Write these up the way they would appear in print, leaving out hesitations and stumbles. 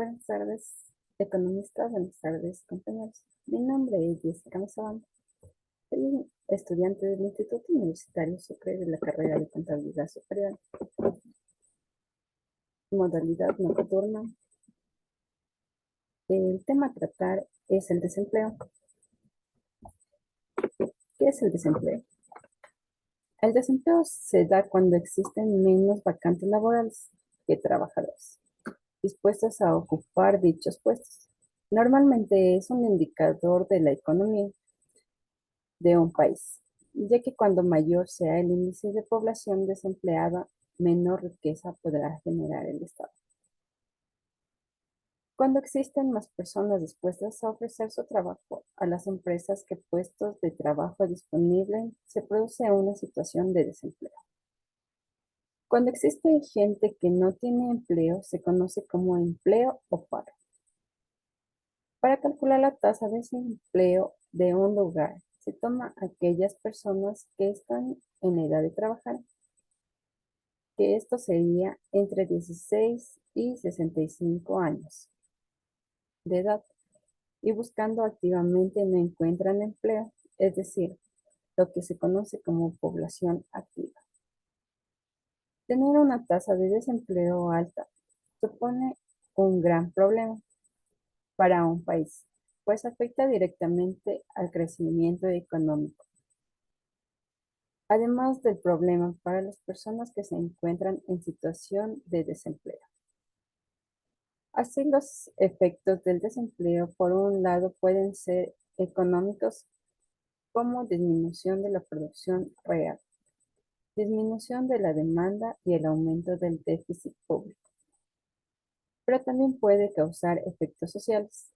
Buenas tardes, economistas, buenas tardes, compañeros. Mi nombre es Jessica Mazabán. Soy estudiante del Instituto Universitario Sucre de la carrera de Contabilidad Superior, modalidad nocturna. El tema a tratar es el desempleo. ¿Qué es el desempleo? El desempleo se da cuando existen menos vacantes laborales que trabajadores dispuestos a ocupar dichos puestos. Normalmente es un indicador de la economía de un país, ya que cuando mayor sea el índice de población desempleada, menor riqueza podrá generar el Estado. Cuando existen más personas dispuestas a ofrecer su trabajo a las empresas que puestos de trabajo disponibles, se produce una situación de desempleo. Cuando existe gente que no tiene empleo, se conoce como empleo o paro. Para calcular la tasa de desempleo de un lugar, se toma aquellas personas que están en edad de trabajar, que esto sería entre 16 y 65 años de edad, y buscando activamente no encuentran empleo, es decir, lo que se conoce como población activa. Tener una tasa de desempleo alta supone un gran problema para un país, pues afecta directamente al crecimiento económico. Además del problema para las personas que se encuentran en situación de desempleo. Así, los efectos del desempleo, por un lado, pueden ser económicos, como disminución de la producción real, disminución de la demanda y el aumento del déficit público. Pero también puede causar efectos sociales,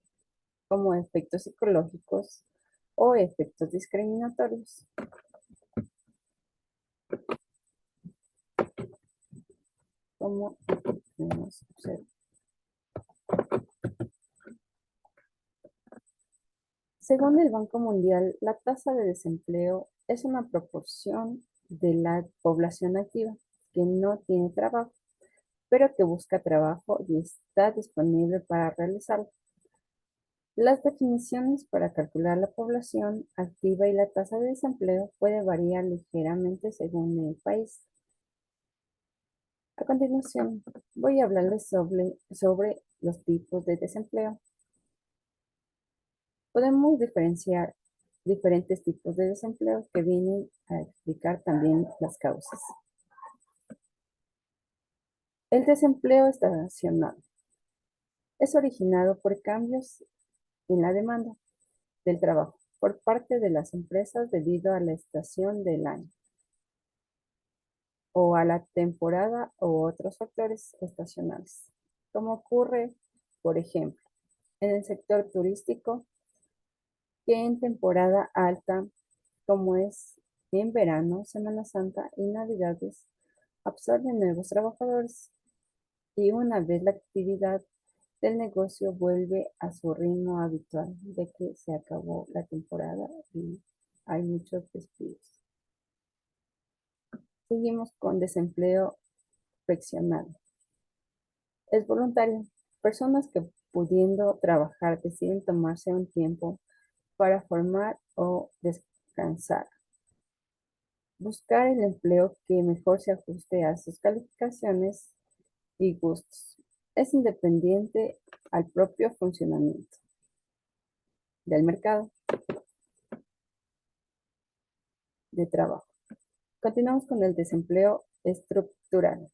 como efectos psicológicos o efectos discriminatorios. Como podemos observar. Según el Banco Mundial, la tasa de desempleo es una proporción de la población activa que no tiene trabajo, pero que busca trabajo y está disponible para realizarlo. Las definiciones para calcular la población activa y la tasa de desempleo puede variar ligeramente según el país. A continuación, voy a hablarles sobre los tipos de desempleo. Podemos diferenciar diferentes tipos de desempleo que vienen a explicar también las causas. El desempleo estacional es originado por cambios en la demanda del trabajo por parte de las empresas debido a la estación del año o a la temporada u otros factores estacionales, como ocurre, por ejemplo, en el sector turístico, que en temporada alta, como es en verano, Semana Santa y Navidades, absorben nuevos trabajadores y una vez la actividad del negocio vuelve a su ritmo habitual de que se acabó la temporada y hay muchos despidos. Seguimos con desempleo fraccional. Es voluntario. Personas que pudiendo trabajar deciden tomarse un tiempo para formar o descansar. Buscar el empleo que mejor se ajuste a sus calificaciones y gustos. Es independiente al propio funcionamiento del mercado de trabajo. Continuamos con el desempleo estructural.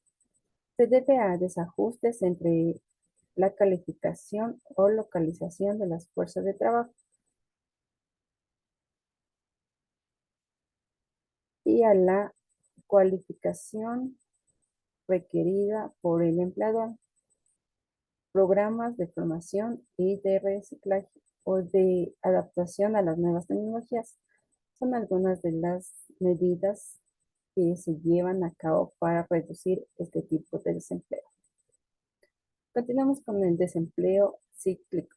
Se debe a desajustes entre la calificación o localización de las fuerzas de trabajo y a la cualificación requerida por el empleador. Programas de formación y de reciclaje o de adaptación a las nuevas tecnologías son algunas de las medidas que se llevan a cabo para reducir este tipo de desempleo. Continuamos con el desempleo cíclico.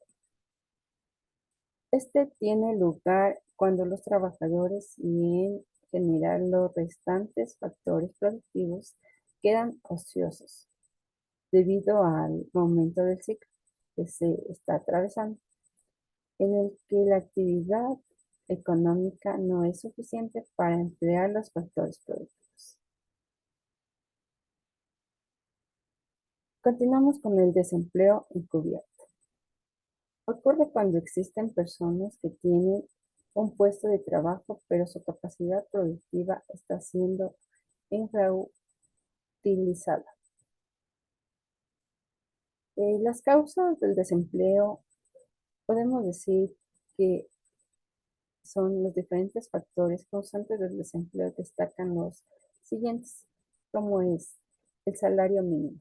Este tiene lugar cuando los trabajadores y en general los restantes factores productivos quedan ociosos debido al momento del ciclo. que se está atravesando, en el que la actividad económica no es suficiente para emplear los factores productivos. Continuamos con el desempleo encubierto. Ocurre cuando existen personas que tienen un puesto de trabajo, pero su capacidad productiva está siendo infrautilizada. Las causas del desempleo podemos decir que son los diferentes factores causantes del desempleo. Destacan los siguientes, como es el salario mínimo.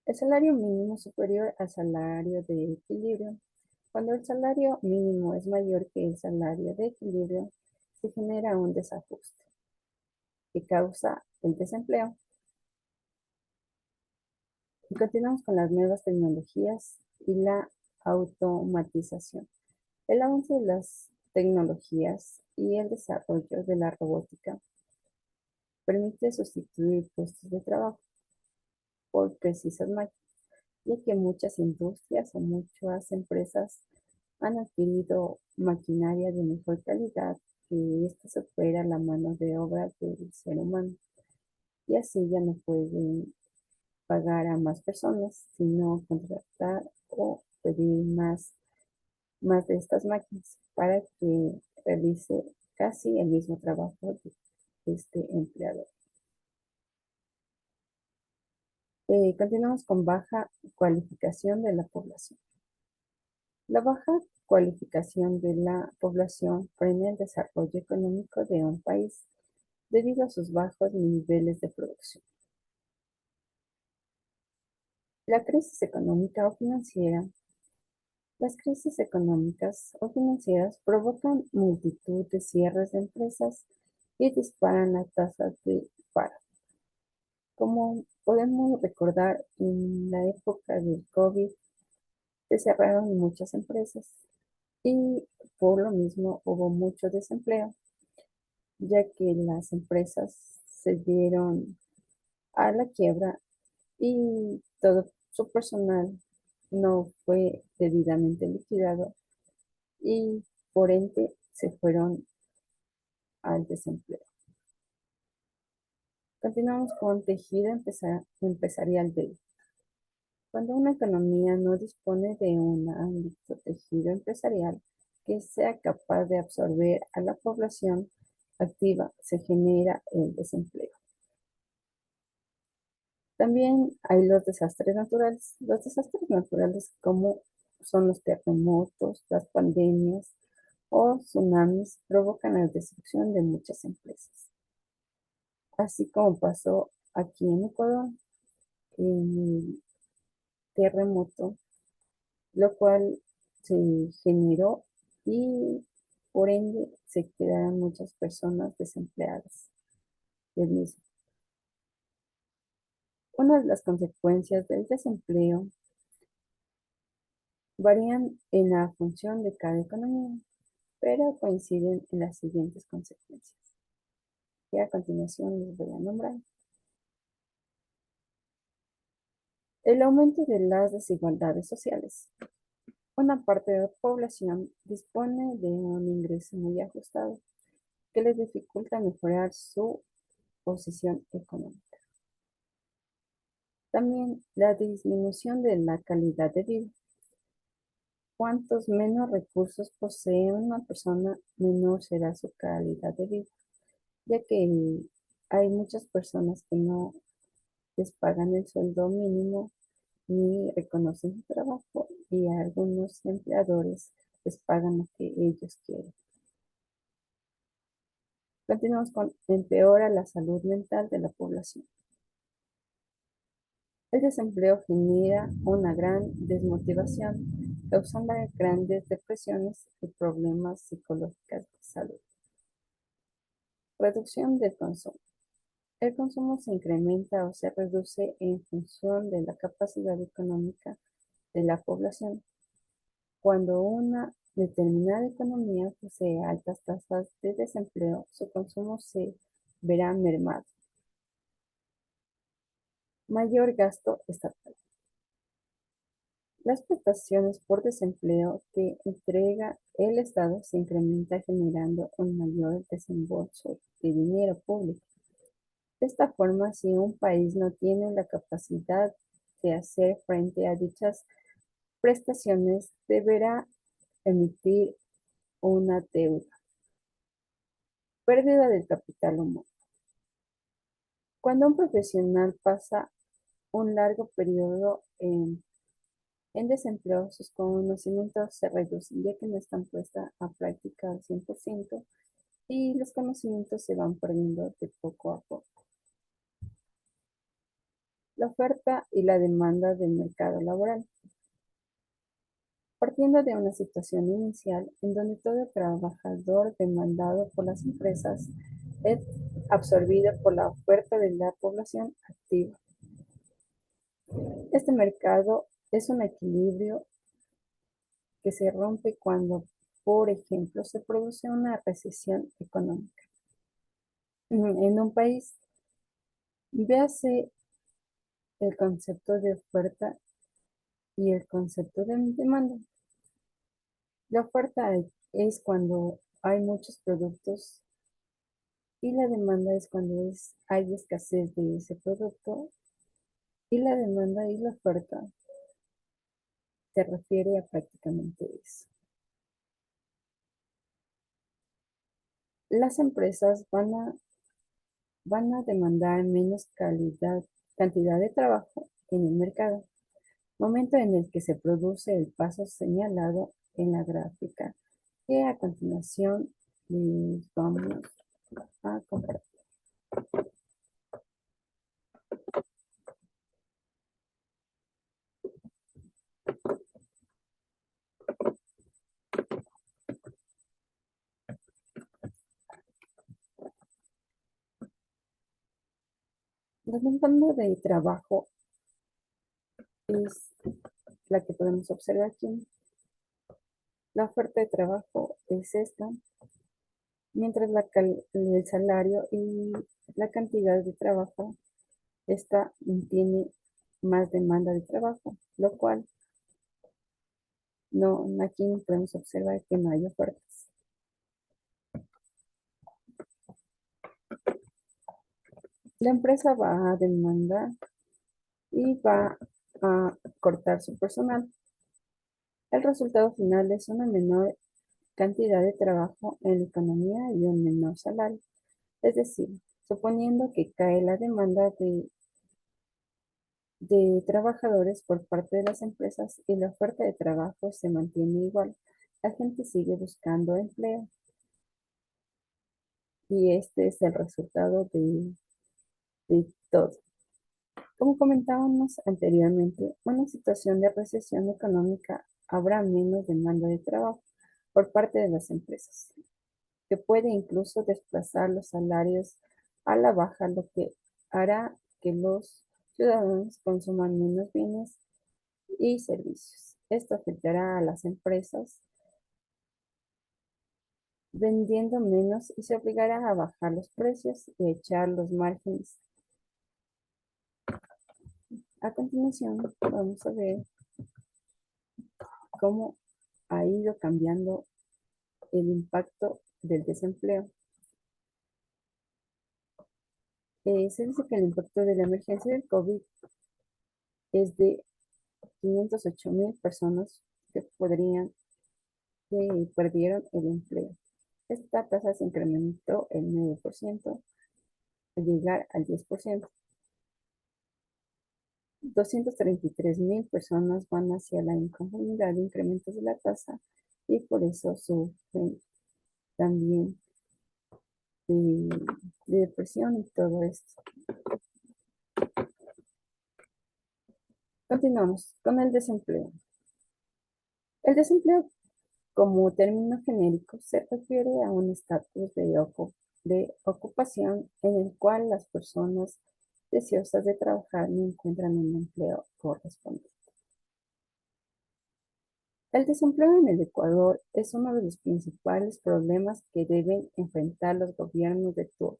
El salario mínimo superior al salario de equilibrio. Cuando el salario mínimo es mayor que el salario de equilibrio, se genera un desajuste que causa el desempleo. Y continuamos con las nuevas tecnologías y la automatización. El avance de las tecnologías y el desarrollo de la robótica permite sustituir puestos de trabajo por precisas máquinas, ya que muchas industrias o muchas empresas han adquirido maquinaria de mejor calidad que esta supera la mano de obra del ser humano, y así ya no pueden pagar a más personas, sino contratar o pedir más de estas máquinas para que realice casi el mismo trabajo de este empleador. Continuamos con baja cualificación de la población. La baja cualificación de la población frena el desarrollo económico de un país debido a sus bajos niveles de producción. La crisis económica o financiera. Las crisis económicas o financieras provocan multitud de cierres de empresas y disparan las tasas de paro. Como podemos recordar, en la época del COVID se cerraron muchas empresas y por lo mismo hubo mucho desempleo, ya que las empresas se dieron a la quiebra y todo su personal no fue debidamente liquidado y por ende se fueron al desempleo. Continuamos con tejido empresarial débil. Cuando una economía no dispone de un ámbito tejido empresarial que sea capaz de absorber a la población activa, se genera el desempleo. También hay los desastres naturales. Los desastres naturales como son los terremotos, las pandemias o tsunamis provocan la destrucción de muchas empresas. Así como pasó aquí en Ecuador, en el terremoto, lo cual se generó y por ende se quedaron muchas personas desempleadas del mismo. Una de las consecuencias del desempleo varían en la función de cada economía, pero coinciden en las siguientes consecuencias, que a continuación les voy a nombrar. El aumento de las desigualdades sociales. Una parte de la población dispone de un ingreso muy ajustado, que les dificulta mejorar su posición económica. También la disminución de la calidad de vida. Cuantos menos recursos posee una persona, menor será su calidad de vida, ya que hay muchas personas que no les pagan el sueldo mínimo ni reconocen su trabajo y a algunos empleadores les pagan lo que ellos quieren. Continuamos con empeora la salud mental de la población. El desempleo genera una gran desmotivación, causando grandes depresiones y problemas psicológicos de salud. Reducción del consumo. El consumo se incrementa o se reduce en función de la capacidad económica de la población. Cuando una determinada economía posee altas tasas de desempleo, su consumo se verá mermado. Mayor gasto estatal. Las prestaciones por desempleo que entrega el Estado se incrementa generando un mayor desembolso de dinero público. De esta forma, si un país no tiene la capacidad de hacer frente a dichas prestaciones, deberá emitir una deuda. Pérdida del capital humano. Cuando un profesional pasa un largo periodo en desempleo, sus conocimientos se reducen, ya que no están puestos a práctica al 100% y los conocimientos se van perdiendo de poco a poco. La oferta y la demanda del mercado laboral. Partiendo de una situación inicial en donde todo trabajador demandado por las empresas es absorbido por la oferta de la población activa. Este mercado es un equilibrio que se rompe cuando, por ejemplo, se produce una recesión económica. En un país, véase el concepto de oferta y el concepto de demanda. La oferta es cuando hay muchos productos y la demanda es cuando hay escasez de ese producto y la demanda y la oferta se refiere a prácticamente eso. Las empresas van a demandar menos cantidad de trabajo en el mercado, momento en el que se produce el paso señalado en la gráfica que a continuación les vamos a compartir. La demanda de trabajo es la que podemos observar aquí. La oferta de trabajo es esta, mientras el salario y la cantidad de trabajo, esta tiene más demanda de trabajo, lo cual aquí no podemos observar que no hay ofertas. La empresa va a demandar y va a cortar su personal. El resultado final es una menor cantidad de trabajo en la economía y un menor salario. Es decir, suponiendo que cae la demanda de trabajadores por parte de las empresas y la oferta de trabajo se mantiene igual, la gente sigue buscando empleo y este es el resultado de todo. Como comentábamos anteriormente, una situación de recesión económica habrá menos demanda de trabajo por parte de las empresas, que puede incluso desplazar los salarios a la baja, lo que hará que los ciudadanos consuman menos bienes y servicios. Esto afectará a las empresas vendiendo menos y se obligará a bajar los precios y echar los márgenes. A continuación, vamos a ver cómo ha ido cambiando el impacto del desempleo. Se dice que el impacto de la emergencia del COVID es de 508,000 personas que perdieron el empleo. Esta tasa se incrementó el 9% al llegar al 10%. 233,000 personas van hacia la inconformidad de incrementos de la tasa y por eso sufren también de, de depresión y todo esto. Continuamos con el desempleo. El desempleo, como término genérico, se refiere a un estatus de ocupación en el cual las personas deseosas de trabajar no encuentran un empleo correspondiente. El desempleo en el Ecuador es uno de los principales problemas que deben enfrentar los gobiernos de turno,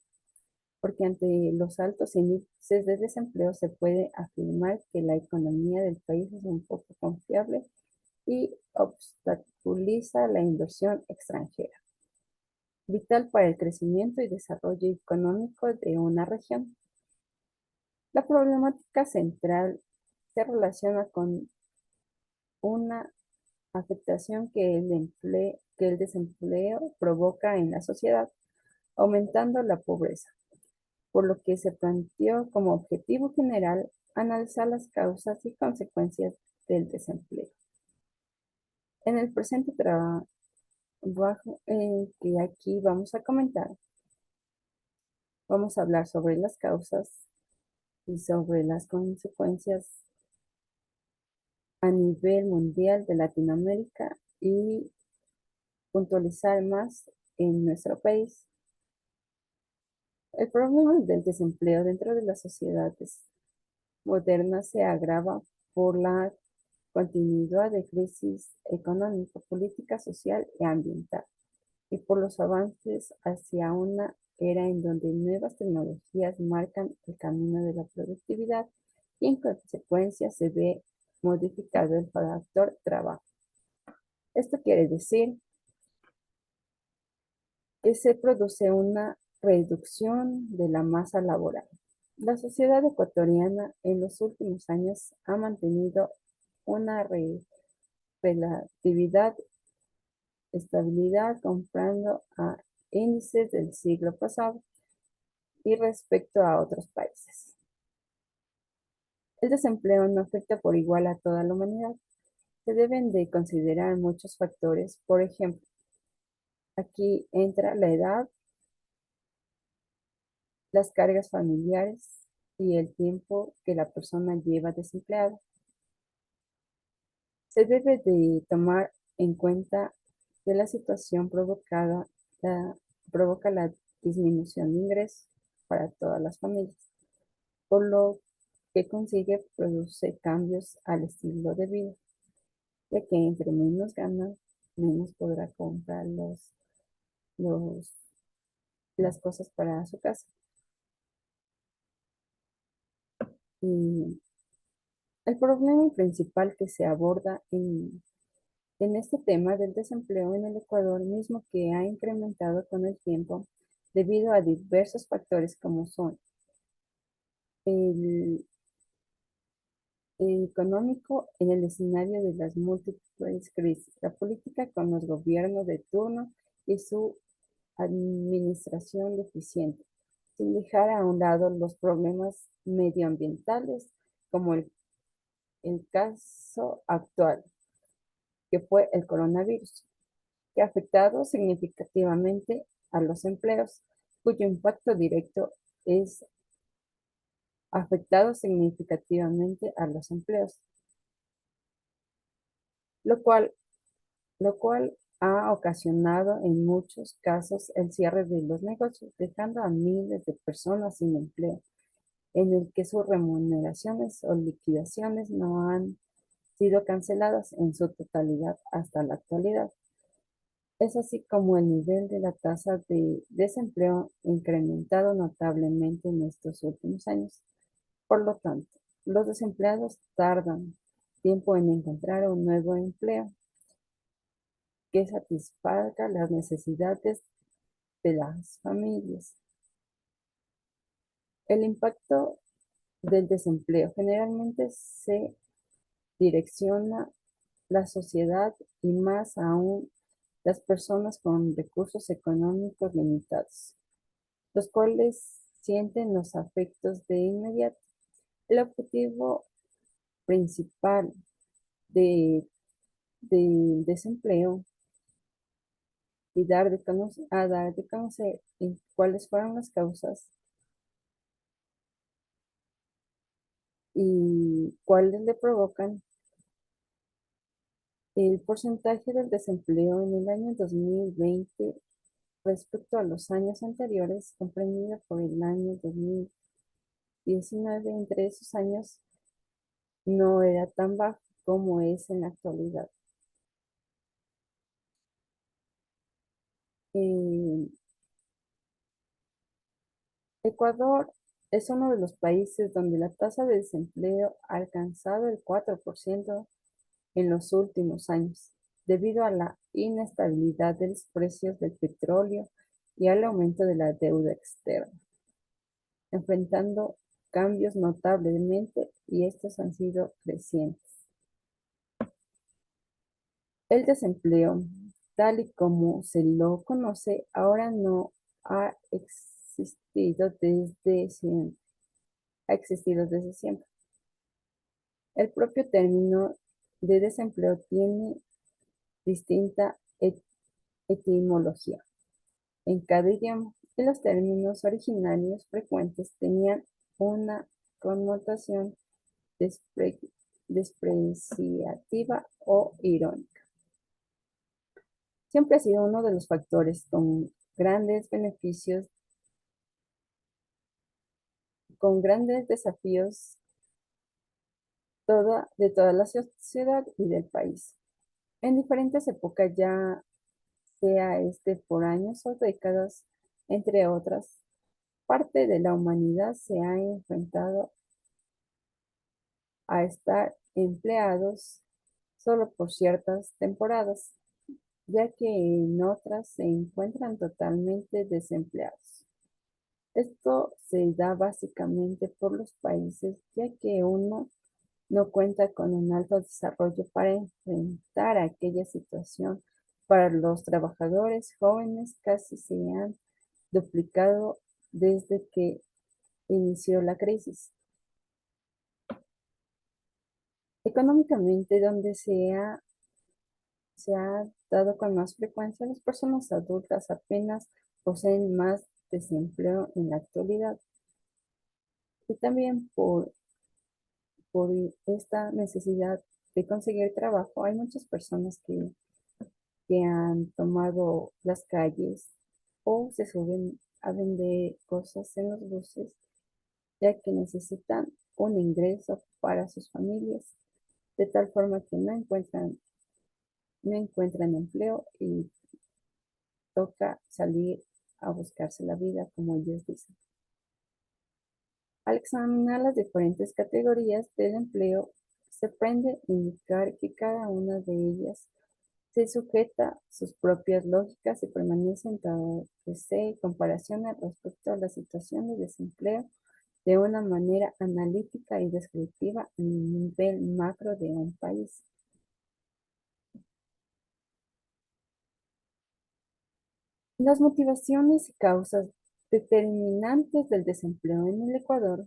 porque ante los altos índices de desempleo se puede afirmar que la economía del país es un poco confiable y obstaculiza la inversión extranjera, vital para el crecimiento y desarrollo económico de una región. La problemática central se relaciona con una afectación que el desempleo provoca en la sociedad, aumentando la pobreza, por lo que se planteó como objetivo general analizar las causas y consecuencias del desempleo. En el presente trabajo que aquí vamos a comentar, vamos a hablar sobre las causas y sobre las consecuencias a nivel mundial de Latinoamérica y puntualizar más en nuestro país. El problema del desempleo dentro de las sociedades modernas se agrava por la continuidad de crisis económica, política, social y ambiental, y por los avances hacia una era en donde nuevas tecnologías marcan el camino de la productividad y en consecuencia se ve modificado el factor trabajo. Esto quiere decir que se produce una reducción de la masa laboral. La sociedad ecuatoriana en los últimos años ha mantenido una relatividad estabilidad comparando a índices del siglo pasado y respecto a otros países. El desempleo no afecta por igual a toda la humanidad. Se deben de considerar muchos factores. Por ejemplo, aquí entra la edad, las cargas familiares y el tiempo que la persona lleva desempleada. Se debe de tomar en cuenta que la situación provoca la disminución de ingresos para todas las familias, por lo que consigue produce cambios al estilo de vida, ya que entre menos gana, menos podrá comprar los, las cosas para su casa. Y el problema principal que se aborda en este tema del desempleo en el Ecuador mismo que ha incrementado con el tiempo debido a diversos factores como son el, el económico en el escenario de las múltiples crisis, la política con los gobiernos de turno y su administración deficiente, sin dejar a un lado los problemas medioambientales como el caso actual, que fue el coronavirus, que ha afectado significativamente a los empleos, cuyo impacto directo es afectado significativamente a los empleos, lo cual, lo cual ha ocasionado en muchos casos el cierre de los negocios, dejando a miles de personas sin empleo, en el que sus remuneraciones o liquidaciones no han sido canceladas en su totalidad hasta la actualidad. Es así como el nivel de la tasa de desempleo incrementado notablemente en estos últimos años. Por lo tanto, los desempleados tardan tiempo en encontrar un nuevo empleo que satisfaga las necesidades de las familias. El impacto del desempleo generalmente se direcciona la sociedad y más aún las personas con recursos económicos limitados, los cuales sienten los afectos de inmediato. El objetivo principal de, del desempleo y dar de conocer cuáles fueron las causas y cuáles le provocan el porcentaje del desempleo en el año 2020 respecto a los años anteriores, comprendido por el año 2019. Entre esos años no era tan bajo como es en la actualidad. Eh, Ecuador es uno de los países donde la tasa de desempleo ha alcanzado el 4% en los últimos años, debido a la inestabilidad de los precios del petróleo y al aumento de la deuda externa, enfrentando cambios notablemente y estos han sido crecientes. El desempleo, tal y como se lo conoce ahora, no ha existido desde siempre. Ha existido desde siempre. El propio término de desempleo tiene distinta etimología en cada idioma, y los términos originarios frecuentes tenían una connotación despre- despreciativa o irónica. Siempre ha sido uno de los factores con grandes beneficios, con grandes desafíos de toda la sociedad y del país. En diferentes épocas, ya sea por años o décadas, entre otras, parte de la humanidad se ha enfrentado a estar empleados solo por ciertas temporadas, ya que en otras se encuentran totalmente desempleados. Esto se da básicamente por los países, ya que uno no cuenta con un alto desarrollo para enfrentar aquella situación. Para los trabajadores jóvenes casi se han duplicado desde que inició la crisis. Económicamente, donde se ha dado con más frecuencia, las personas adultas apenas poseen más desempleo en la actualidad. Y también por esta necesidad de conseguir trabajo, hay muchas personas que han tomado las calles o se suben a vender cosas en los buses, ya que necesitan un ingreso para sus familias, de tal forma que no encuentran empleo y toca salir a buscarse la vida, como ellos dicen. Al examinar las diferentes categorías del empleo, se puede indicar que cada una de ellas se sujeta a sus propias lógicas y permanece en comparaciones respecto a la situación de desempleo de una manera analítica y descriptiva en el nivel macro de un país. Las motivaciones y causas determinantes del desempleo en el Ecuador.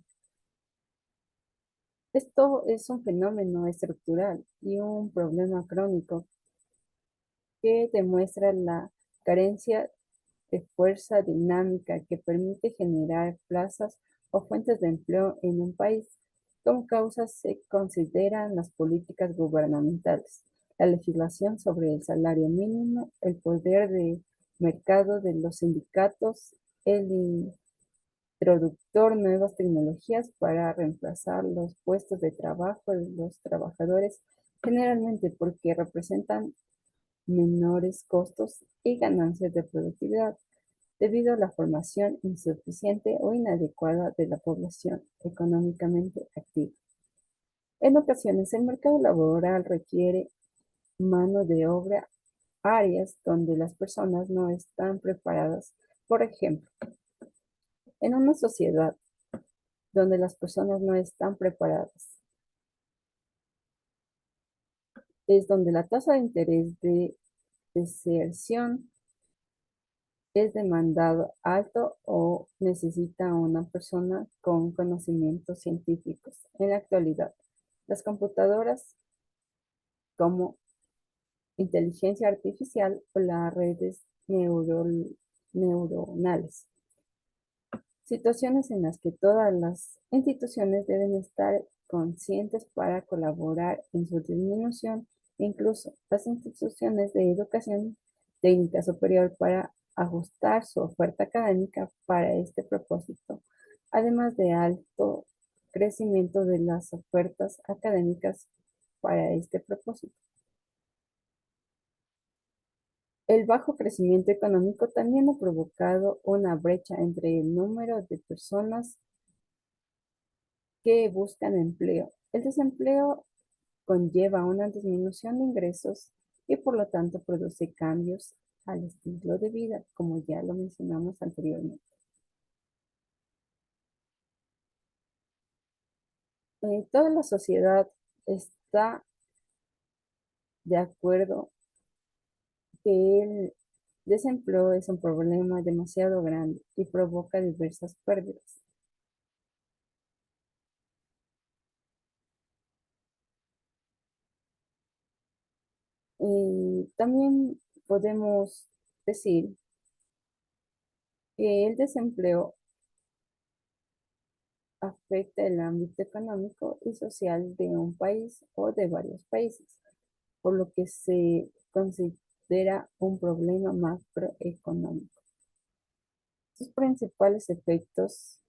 Esto es un fenómeno estructural y un problema crónico que demuestra la carencia de fuerza dinámica que permite generar plazas o fuentes de empleo en un país. Como causas se consideran las políticas gubernamentales, la legislación sobre el salario mínimo, el poder de mercado de los sindicatos, el introductor nuevas tecnologías para reemplazar los puestos de trabajo de los trabajadores, generalmente porque representan menores costos y ganancias de productividad, debido a la formación insuficiente o inadecuada de la población económicamente activa. En ocasiones, el mercado laboral requiere mano de obra áreas donde las personas no están preparadas. Por ejemplo, en una sociedad donde las personas no están preparadas, es donde la tasa de interés de deserción es demandado alto o necesita una persona con conocimientos científicos. En la actualidad, las computadoras como inteligencia artificial o las redes neuronales. Situaciones en las que todas las instituciones deben estar conscientes para colaborar en su disminución, incluso las instituciones de educación técnica superior para ajustar su oferta académica para este propósito, además de alto crecimiento de las ofertas académicas para este propósito. El bajo crecimiento económico también ha provocado una brecha entre el número de personas que buscan empleo. El desempleo conlleva una disminución de ingresos y por lo tanto produce cambios al estilo de vida, como ya lo mencionamos anteriormente. Toda la sociedad está de acuerdo que el desempleo es un problema demasiado grande y provoca diversas pérdidas. También podemos decir que el desempleo afecta el ámbito económico y social de un país o de varios países, por lo que se considera un problema macroeconómico. Sus principales efectos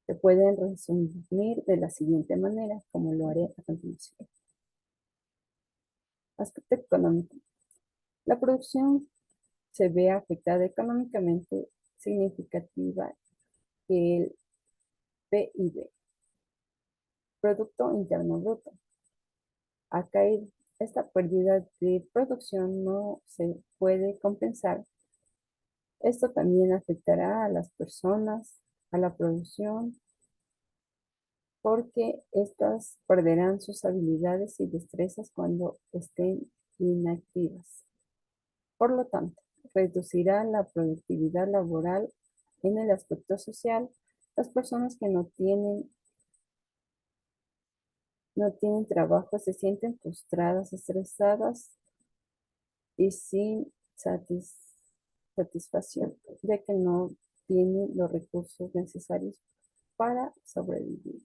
se pueden resumir de la siguiente manera, como lo haré a continuación. Aspecto económico. La producción se ve afectada económicamente significativa que el PIB, Producto Interno Bruto, ha caído. Esta pérdida de producción no se puede compensar. Esto también afectará a las personas, a la producción, porque éstas perderán sus habilidades y destrezas cuando estén inactivas. Por lo tanto, reducirá la productividad laboral en el aspecto social. Las personas que no tienen trabajo se sienten frustradas, estresadas y sin satisfacción, ya que no tienen los recursos necesarios para sobrevivir.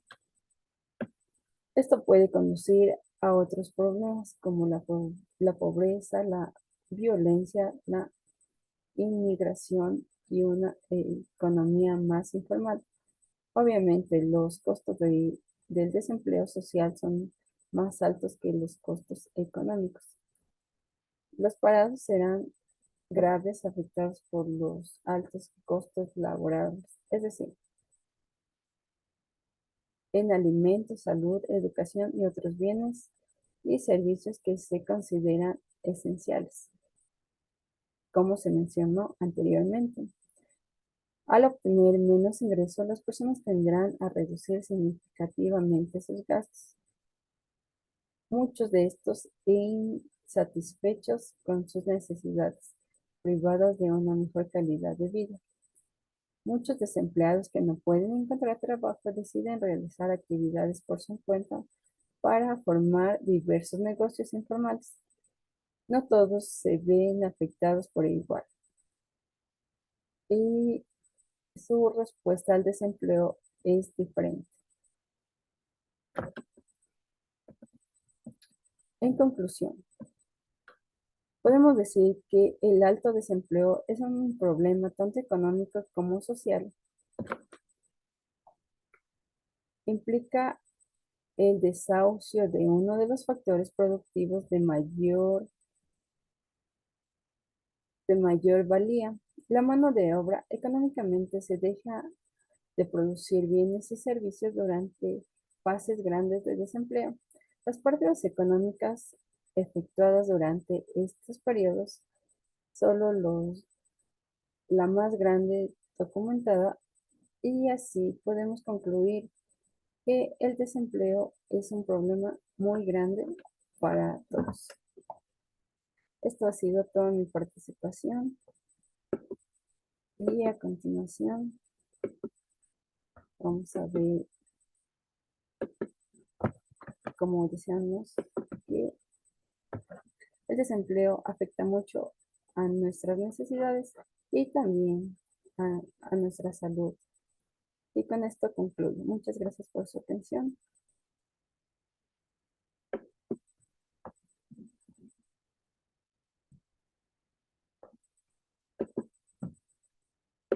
Esto puede conducir a otros problemas como la pobreza, la violencia, la inmigración y una economía más informal. Obviamente, los costos del desempleo social son más altos que los costos económicos. Los parados serán graves afectados por los altos costos laborales, es decir, en alimentos, salud, educación y otros bienes y servicios que se consideran esenciales, como se mencionó anteriormente. Al obtener menos ingresos, las personas tendrán a reducir significativamente sus gastos, muchos de estos insatisfechos con sus necesidades, privadas de una mejor calidad de vida. Muchos desempleados que no pueden encontrar trabajo deciden realizar actividades por su cuenta para formar diversos negocios informales. No todos se ven afectados por igual y su respuesta al desempleo es diferente. En conclusión, podemos decir que el alto desempleo es un problema tanto económico como social. Implica el desahucio de uno de los factores productivos de mayor valía. La mano de obra económicamente se deja de producir bienes y servicios durante fases grandes de desempleo. Las pérdidas económicas efectuadas durante estos periodos, solo la más grande documentada, y así podemos concluir que el desempleo es un problema muy grande para todos. Esto ha sido toda mi participación y a continuación vamos a ver, como decíamos, que el desempleo afecta mucho a nuestras necesidades y también a nuestra salud. Y con esto concluyo. Muchas gracias por su atención.